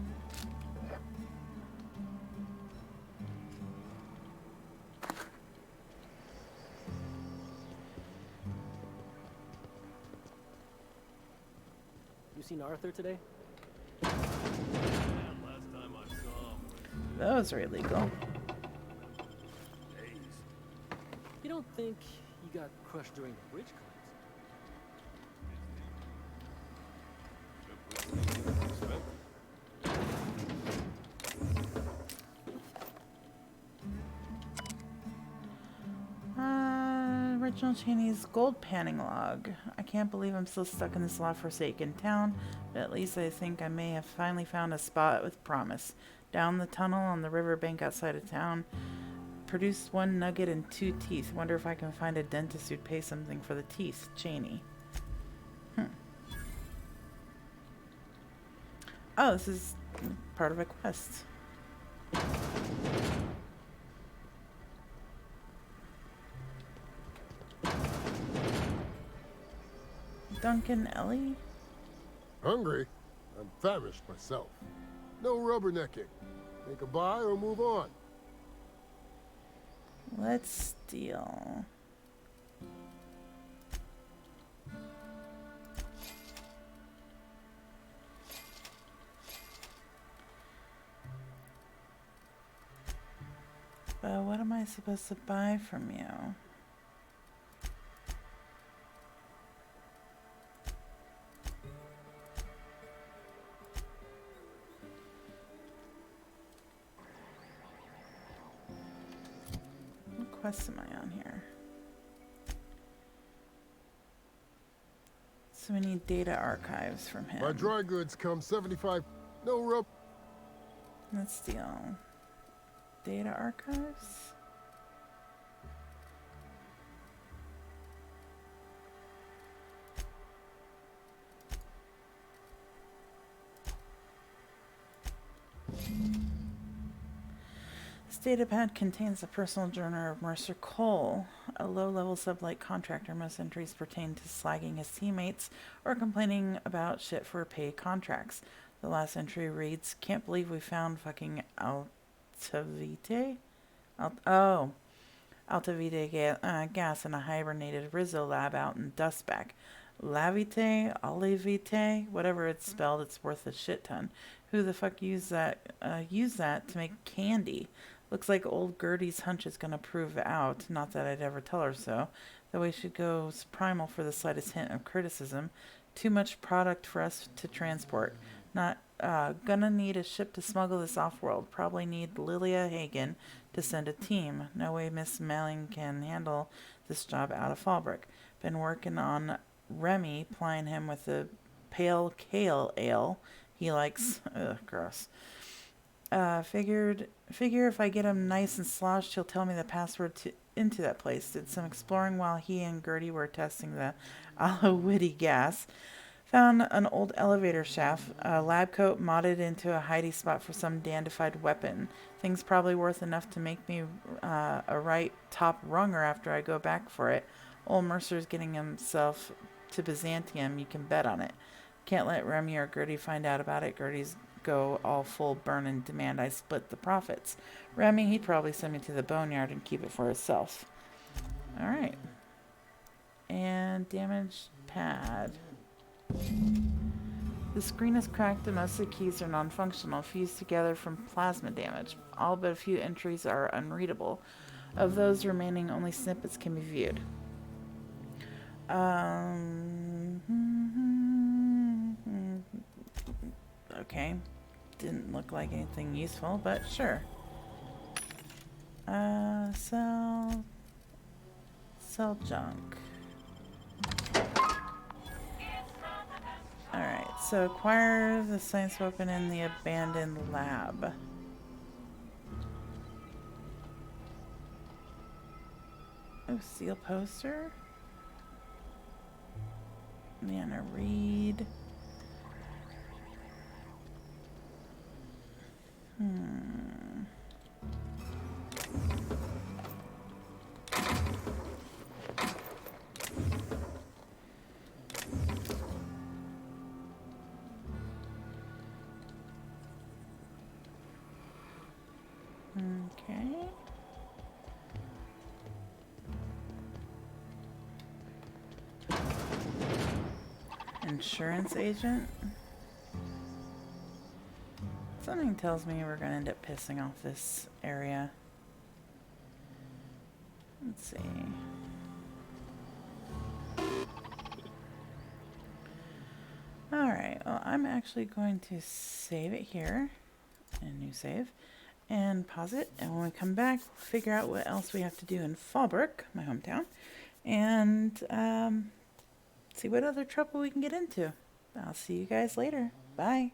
You seen Arthur today? Those are illegal. You don't think he got crushed during the bridge collapse? Original Cheney's gold panning log. I can't believe I'm still stuck in this law-forsaken town, but at least I think I may have finally found a spot with promise. Down the tunnel on the riverbank outside of town. Produced 1 nugget and 2 teeth. Wonder if I can find a dentist who'd pay something for the teeth. Cheney. Oh, this is part of a quest. Duncan Ellie? Hungry? I'm famished myself. No rubbernecking. Make a buy or move on. Let's steal. But what am I supposed to buy from you? What quest am I on here? So we need data archives from him. By dry goods come 75. No rub. Let's steal. Data archives? This datapad contains the personal journal of Mercer Cole, a low-level sublight contractor. Most entries pertain to slagging his teammates or complaining about shit for pay contracts. The last entry reads, "Can't believe we found fucking Altavite? Altavite gas in a hibernated Rizzo lab out in Dustback. Lavite? Olivite? Whatever it's spelled, it's worth a shit ton. Who the fuck used that to make candy? Looks like old Gertie's hunch is gonna prove out. Not that I'd ever tell her so. The way she goes primal for the slightest hint of criticism. Too much product for us to transport. Not gonna need a ship to smuggle this off-world. Probably need Lilia Hagen to send a team. No way Miss Malling can handle this job out of Fallbrook. Been working on Remy, plying him with the pale kale ale he likes. Ugh, gross. Figure if I get him nice and sloshed, he'll tell me the password into that place. Did some exploring while he and Gertie were testing the Alawitty gas. Found an old elevator shaft, a lab coat modded into a hidey spot for some dandified weapon. Thing's probably worth enough to make me a right top runger after I go back for it. Old Mercer's getting himself to Byzantium, you can bet on it. Can't let Remy or Gertie find out about it. Gertie's go all full burn and demand I split the profits. Remy, he'd probably send me to the boneyard and keep it for himself. Alright. And damage pad. The screen is cracked and most of the keys are non-functional, fused together from plasma damage. All but a few entries are unreadable. Of those remaining, only snippets can be viewed. Okay. Didn't look like anything useful, but sure. Sell junk. Alright, so acquire the science weapon in the abandoned lab. Oh, seal poster? Mana read. Okay. Insurance agent. Something tells me we're gonna end up pissing off this area. Let's see. Alright, well, I'm actually going to save it here. A new save. And pause it. And when we come back, we'll figure out what else we have to do in Fallbrook, my hometown. And see what other trouble we can get into. I'll see you guys later. Bye.